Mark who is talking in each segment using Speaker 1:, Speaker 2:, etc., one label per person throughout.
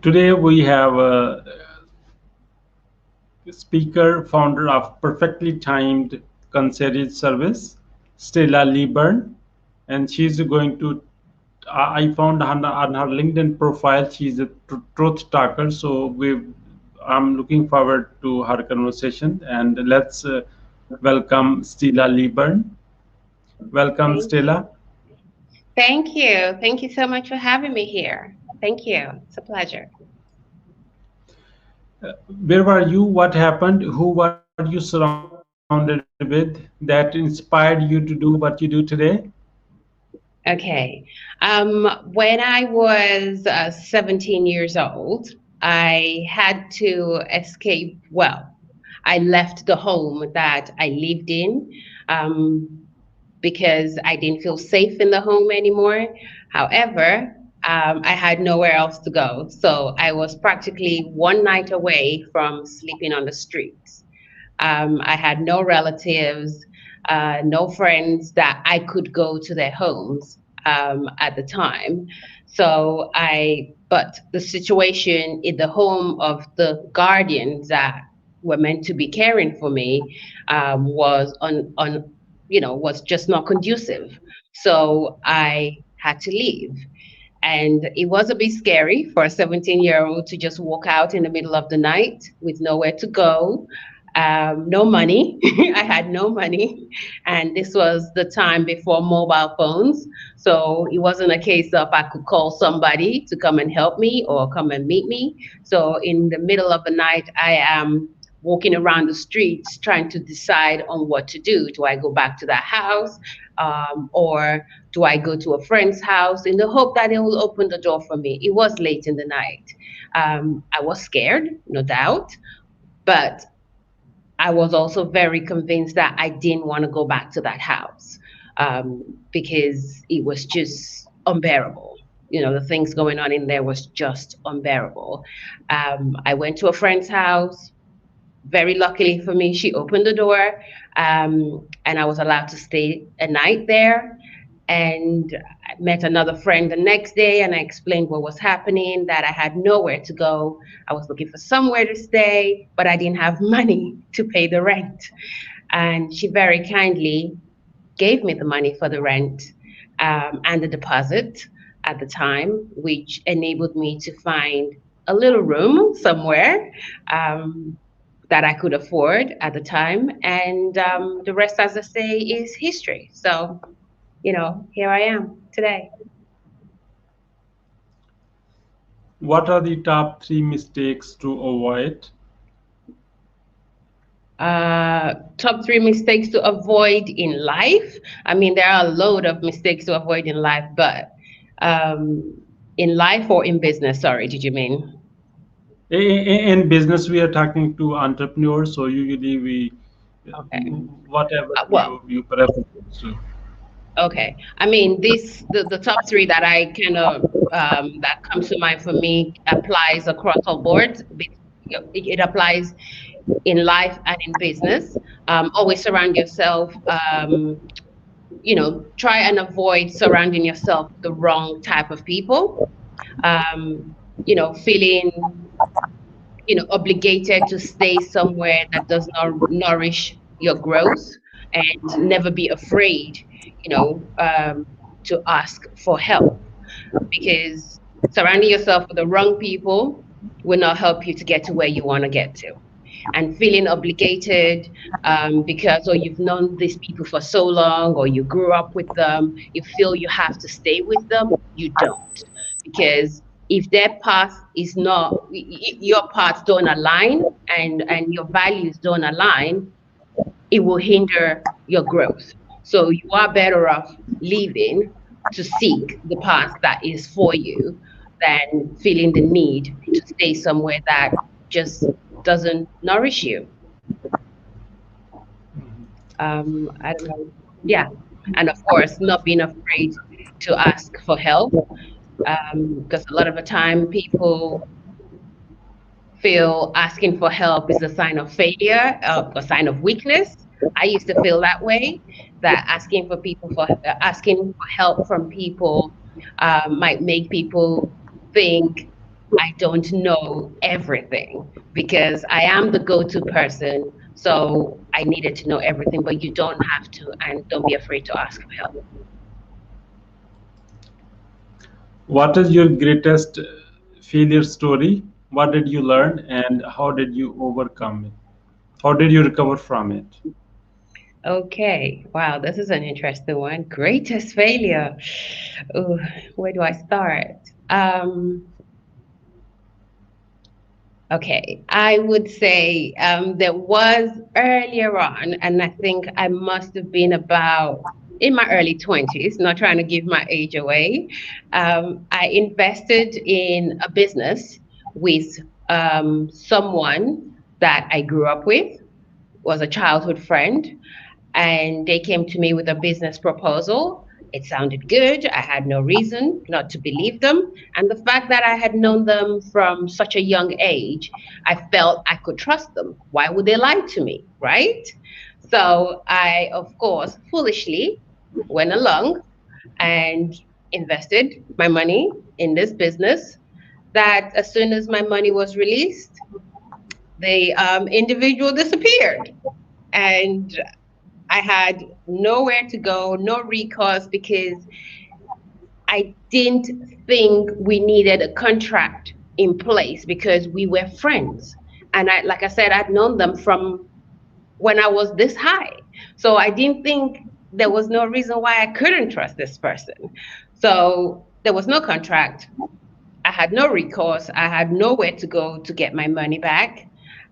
Speaker 1: Today we have a speaker, founder of Perfectly Timed Concierge Service, Stella Leaburn, and she's going to. I found on her LinkedIn profile she's a truth talker, so I'm looking forward to her conversation. And let's welcome Stella Leaburn. Welcome,
Speaker 2: Thank you.
Speaker 1: Stella.
Speaker 2: Thank you. Thank you so much for having me here. Thank you. It's a pleasure.
Speaker 1: Where were you? What happened? Who were you surrounded with that inspired you to do what you do today?
Speaker 2: Okay. When I was 17 years old, I had to escape. Well, I left the home that I lived in because I didn't feel safe in the home anymore. However, I had nowhere else to go. So I was practically one night away from sleeping on the streets. I had no relatives, no friends that I could go to their homes at the time. But the situation in the home of the guardians that were meant to be caring for me was was just not conducive. So I had to leave. And it was a bit scary for a 17-year-old to just walk out in the middle of the night with nowhere to go, no money. I had no money. And this was the time before mobile phones. So it wasn't a case of I could call somebody to come and help me or come and meet me. So in the middle of the night, I am walking around the streets trying to decide on what to do. Do I go back to that house? Or do I go to a friend's house in the hope that they will open the door for me? It was late in the night. I was scared, no doubt, but I was also very convinced that I didn't want to go back to that house because it was just unbearable. The things going on in there was just unbearable. I went to a friend's house. Very luckily for me, she opened the door, and I was allowed to stay a night there. And I met another friend the next day, and I explained what was happening, that I had nowhere to go. I was looking for somewhere to stay, but I didn't have money to pay the rent. And she very kindly gave me the money for the rent and the deposit at the time, which enabled me to find a little room somewhere that I could afford at the time. And the rest, as I say, is history. So, here I am today.
Speaker 1: What are the top three mistakes to avoid?
Speaker 2: Top three mistakes to avoid in life. I mean, there are a load of mistakes to avoid in life, but um, in life or in business, sorry, did you mean?
Speaker 1: In business, we are talking to entrepreneurs, so usually
Speaker 2: Okay.
Speaker 1: whatever
Speaker 2: Well,
Speaker 1: you prefer. So,
Speaker 2: okay. I mean, the top three that I kind of that comes to mind for me applies across all boards. It applies in life and in business. Always surround yourself. Try and avoid surrounding yourself with the wrong type of people. Feeling obligated to stay somewhere that does not nourish your growth, and never be afraid, to ask for help, because surrounding yourself with the wrong people will not help you to get to where you want to get to. And feeling obligated because, or you've known these people for so long, or you grew up with them, you feel you have to stay with them. You don't, because if their path is not, your paths don't align, and your values don't align, it will hinder your growth. So you are better off leaving to seek the path that is for you than feeling the need to stay somewhere that just doesn't nourish you. I don't know. Yeah. And of course, not being afraid to ask for help, because a lot of the time people feel asking for help is a sign of failure, a sign of weakness. I used to feel that way, that asking for help from people might make people think I don't know everything because I am the go-to person. So I needed to know everything, but you don't have to, and don't be afraid to ask for help.
Speaker 1: What is your greatest failure story? What did you learn and how did you overcome it? How did you recover from it?
Speaker 2: Okay, wow, this is an interesting one. Greatest failure. Ooh, where do I start? Um, Okay, I would say there was earlier on, and I think I must have been about in my early 20s, not trying to give my age away. I invested in a business with someone that I grew up with, was a childhood friend, and they came to me with a business proposal. It sounded good. I had no reason not to believe them. And the fact that I had known them from such a young age, I felt I could trust them. Why would they lie to me? Right? So I, of course, foolishly went along and invested my money in this business. That as soon as my money was released, the individual disappeared. And I had nowhere to go, no recourse, because I didn't think we needed a contract in place because we were friends. And like I said, I'd known them from when I was this high. So I didn't think there was no reason why I couldn't trust this person. So there was no contract. I had no recourse. I had nowhere to go to get my money back.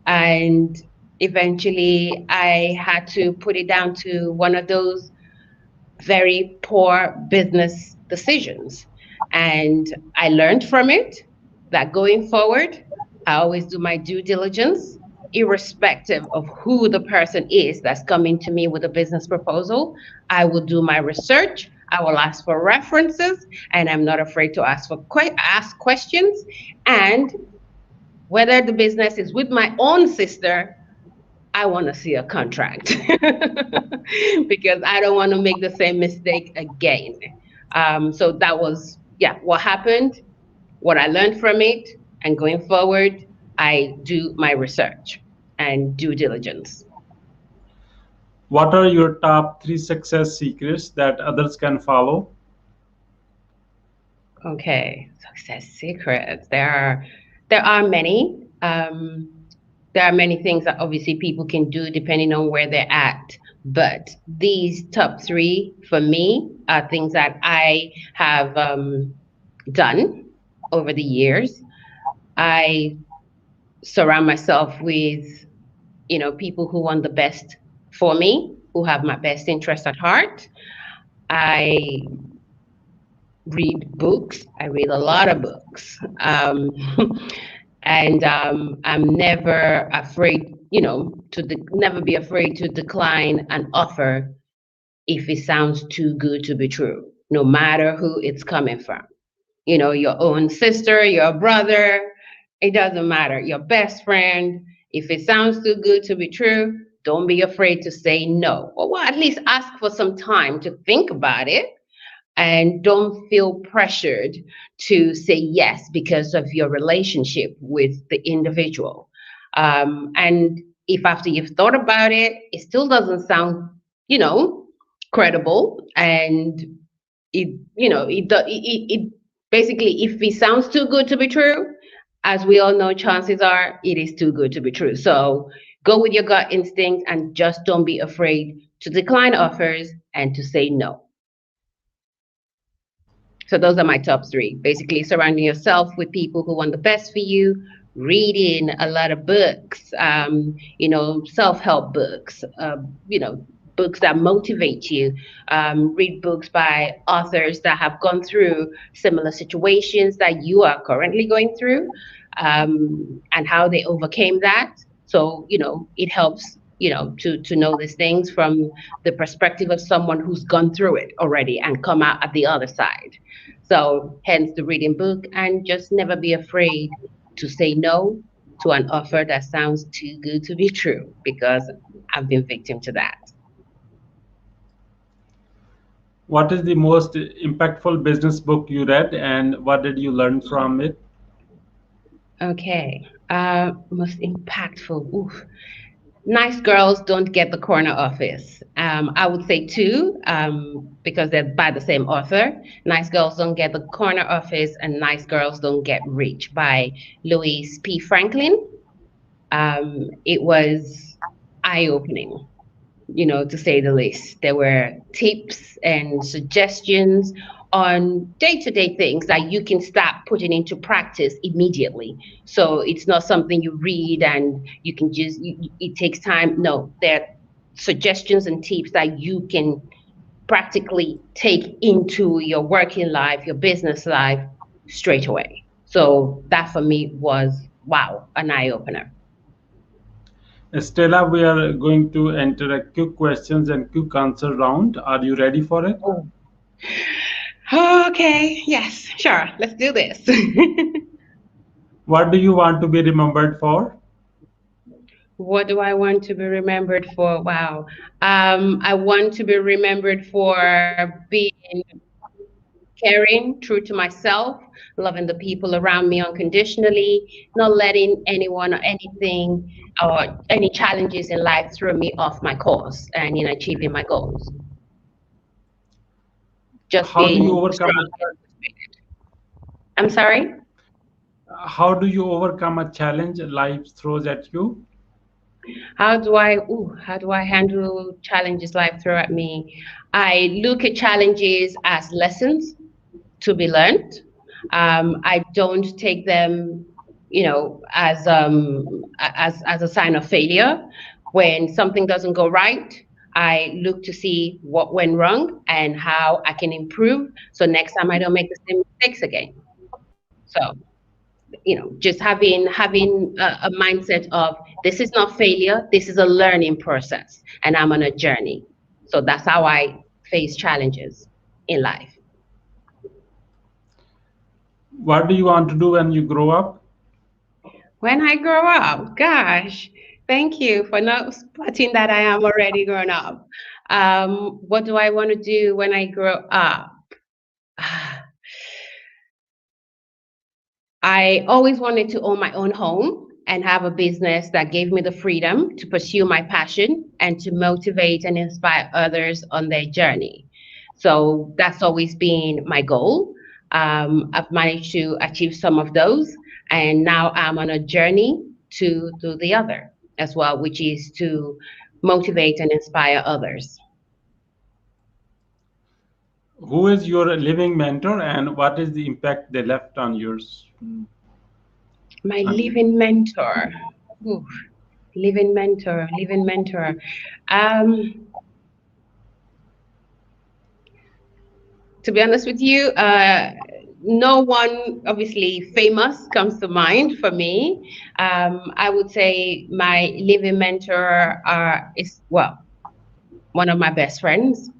Speaker 2: And eventually I had to put it down to one of those very poor business decisions. And I learned from it that going forward, I always do my due diligence, irrespective of who the person is that's coming to me with a business proposal. I will do my research. I will ask for references, and I'm not afraid to ask questions. And whether the business is with my own sister, I want to see a contract because I don't want to make the same mistake again. So that was, yeah, what happened, what I learned from it, and going forward, I do my research and due diligence.
Speaker 1: What are your top three success secrets that others can follow?
Speaker 2: Okay, success secrets. There are many. There are many things that obviously people can do depending on where they're at. But these top three for me are things that I have done over the years. I surround myself with, people who want the best for me, who have my best interest at heart. I read books. I read a lot of books. And I'm never afraid, never be afraid to decline an offer if it sounds too good to be true, no matter who it's coming from. Your own sister, your brother, it doesn't matter. Your best friend. If it sounds too good to be true, don't be afraid to say no. Or well, at least ask for some time to think about it and don't feel pressured to say yes because of your relationship with the individual. And if after you've thought about it, it still doesn't sound, you know, credible, and it basically, if it sounds too good to be true, as we all know, chances are it is too good to be true. So go with your gut instinct and just don't be afraid to decline offers and to say no. So those are my top three. Basically, surrounding yourself with people who want the best for you, reading a lot of books, self-help books, books that motivate you. Read books by authors that have gone through similar situations that you are currently going through, and how they overcame that. So, it helps, to know these things from the perspective of someone who's gone through it already and come out at the other side. So, hence the reading book, and just never be afraid to say no to an offer that sounds too good to be true, because I've been victim to that.
Speaker 1: What is the most impactful business book you read and what did you learn from it?
Speaker 2: Okay. Most impactful. Oof. Nice girls don't get the corner office. I would say two, because they're by the same author. Nice girls don't get the corner office, and nice girls don't get rich by Louise P. Franklin. It was eye-opening, to say the least. There were tips and suggestions on day-to-day things that you can start putting into practice immediately. So it's not something you read and you can just, it takes time. No, there are suggestions and tips that you can practically take into your working life, your business life straight away. So that for me was, wow, an eye-opener.
Speaker 1: Stella, we are going to enter a quick questions and quick answer round. Are you ready for it?
Speaker 2: Oh. Okay, yes, sure, let's do this.
Speaker 1: What do you want to be remembered for?
Speaker 2: What do I want to be remembered for? Wow. I want to be remembered for being caring, true to myself, loving the people around me unconditionally, not letting anyone or anything or any challenges in life throw me off my course and in achieving my goals. Just
Speaker 1: How do you
Speaker 2: being
Speaker 1: overcome
Speaker 2: strong.
Speaker 1: a,
Speaker 2: I'm sorry?
Speaker 1: how do you overcome a challenge life throws at you?
Speaker 2: How do I handle challenges life throw at me? I look at challenges as lessons to be learned. I don't take them, as a sign of failure. When something doesn't go right, I look to see what went wrong and how I can improve. So next time I don't make the same mistakes again. So, just having a mindset of this is not failure, this is a learning process, and I'm on a journey. So that's how I face challenges in life.
Speaker 1: What do you want to do when you grow up?
Speaker 2: When I grow up, gosh, thank you for not spotting that I am already grown up. What do I want to do when I grow up? I always wanted to own my own home and have a business that gave me the freedom to pursue my passion and to motivate and inspire others on their journey. So that's always been my goal. I've managed to achieve some of those, and now I'm on a journey to do the other as well, which is to motivate and inspire others.
Speaker 1: Who is your living mentor and what is the impact they left on yours
Speaker 2: My
Speaker 1: on you?
Speaker 2: living mentor. Ooh, living mentor, living mentor. Um, to be honest with you, no one obviously famous comes to mind for me. I would say my living mentor is, well, one of my best friends.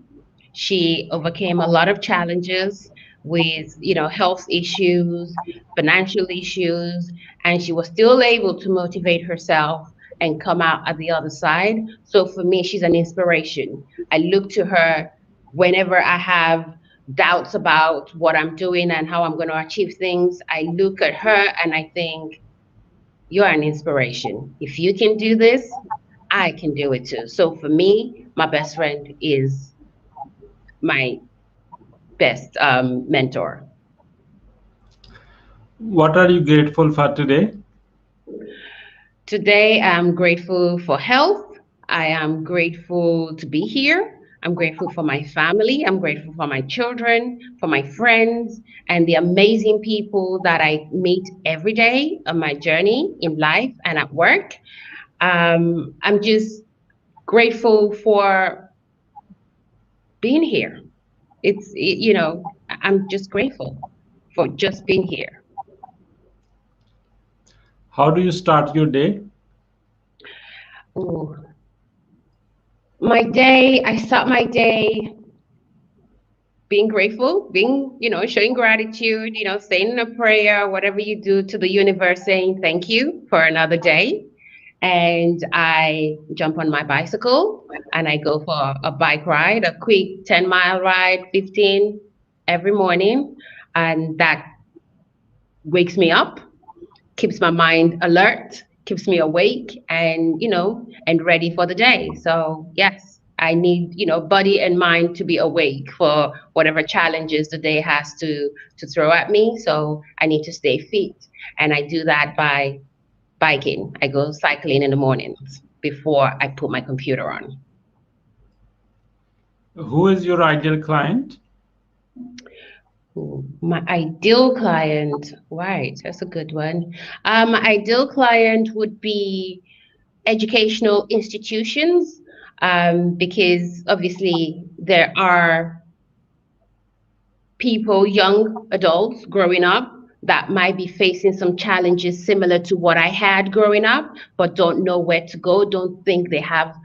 Speaker 2: She overcame a lot of challenges with, health issues, financial issues, and she was still able to motivate herself and come out at the other side. So for me, she's an inspiration. I look to her whenever I have doubts about what I'm doing and how I'm going to achieve things. I look at her and I think, you're an inspiration. If you can do this, I can do it too. So for me, my best friend is my best mentor.
Speaker 1: What are you grateful for today?
Speaker 2: Today, I'm grateful for health. I am grateful to be here. I'm grateful for my family. I'm grateful for my children, for my friends, and the amazing people that I meet every day on my journey in life and at work. I'm just grateful for being here. I'm just grateful for just being here.
Speaker 1: How do you start your day?
Speaker 2: Ooh. I start my day being grateful, showing gratitude, saying a prayer, whatever you do to the universe, saying thank you for another day. And I jump on my bicycle and I go for a bike ride, a quick 10-mile ride, 15 every morning. And that wakes me up, keeps my mind alert, keeps me awake, and and ready for the day. So yes, I need body and mind to be awake for whatever challenges the day has to throw at me. So I need to stay fit, and I do that by biking. I go cycling in the mornings before I put my computer on.
Speaker 1: Who is your ideal client?
Speaker 2: My ideal client, right? That's a good one. My ideal client would be educational institutions, because obviously there are people, young adults growing up that might be facing some challenges similar to what I had growing up, but don't know where to go, don't think they have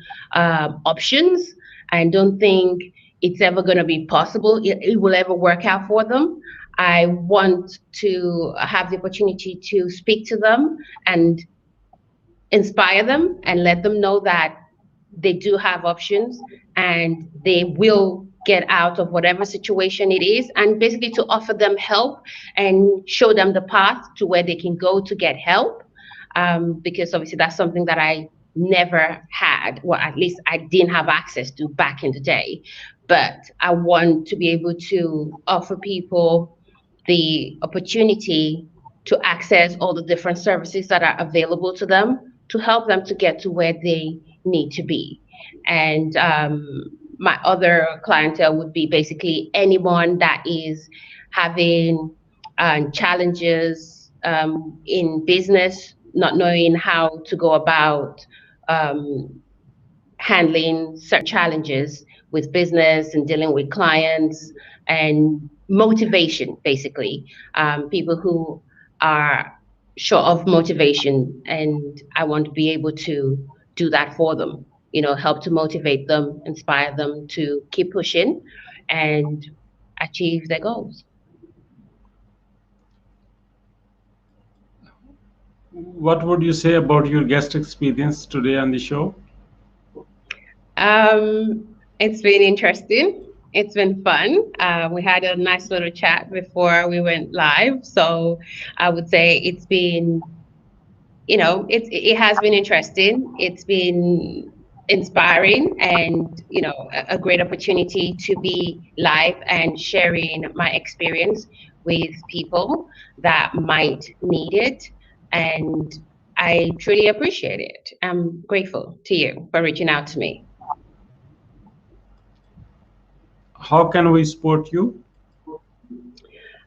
Speaker 2: options, and don't think it's ever going to be possible, it will ever work out for them. I want to have the opportunity to speak to them and inspire them and let them know that they do have options and they will get out of whatever situation it is, and basically to offer them help and show them the path to where they can go to get help, because obviously that's something that I never had, well, at least I didn't have access to back in the day. But I want to be able to offer people the opportunity to access all the different services that are available to them to help them to get to where they need to be. And my other clientele would be basically anyone that is having challenges in business, not knowing how to go about um, handling certain challenges with business and dealing with clients, and motivation, basically. People who are short of motivation, and I want to be able to do that for them, help to motivate them, inspire them to keep pushing and achieve their goals.
Speaker 1: What would you say about your guest experience today on the show?
Speaker 2: It's been interesting. It's been fun. We had a nice little chat before we went live. So I would say it's been, it has been interesting. It's been inspiring, and a great opportunity to be live and sharing my experience with people that might need it. And I truly appreciate it. I'm grateful to you for reaching out to me.
Speaker 1: How can we support you?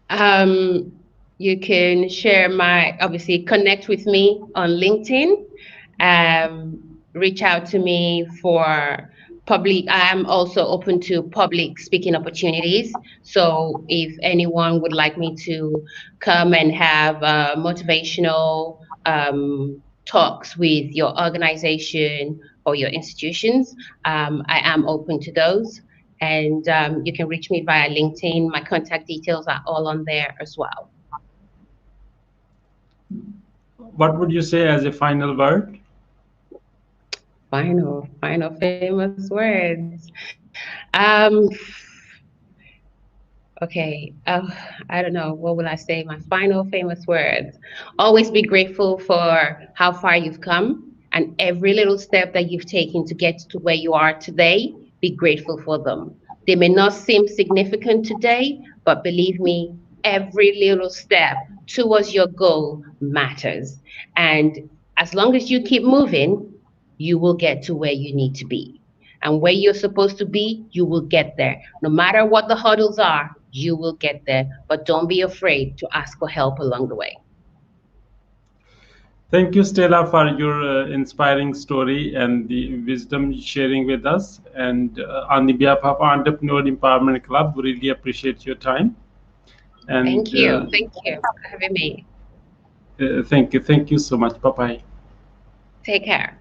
Speaker 2: Um, you can obviously connect with me on LinkedIn. Reach out to me for public. I am also open to public speaking opportunities. So if anyone would like me to come and have motivational talks with your organization or your institutions, I am open to those. And you can reach me via LinkedIn. My contact details are all on there as well.
Speaker 1: What would you say as a final word?
Speaker 2: Final famous words. Um, okay. I don't know. What will I say? My final famous words. Always be grateful for how far you've come and every little step that you've taken to get to where you are today. Be grateful for them. They may not seem significant today, but believe me, every little step towards your goal matters. And as long as you keep moving, you will get to where you need to be. And where you're supposed to be, you will get there. No matter what the hurdles are, you will get there. But don't be afraid to ask for help along the way.
Speaker 1: Thank you, Stella, for your inspiring story and the wisdom sharing with us. And on the behalf of Entrepreneur Empowerment Club, we really appreciate your time. And
Speaker 2: Thank you. Thank you for having me.
Speaker 1: Thank you. Thank you so much. Bye-bye.
Speaker 2: Take care.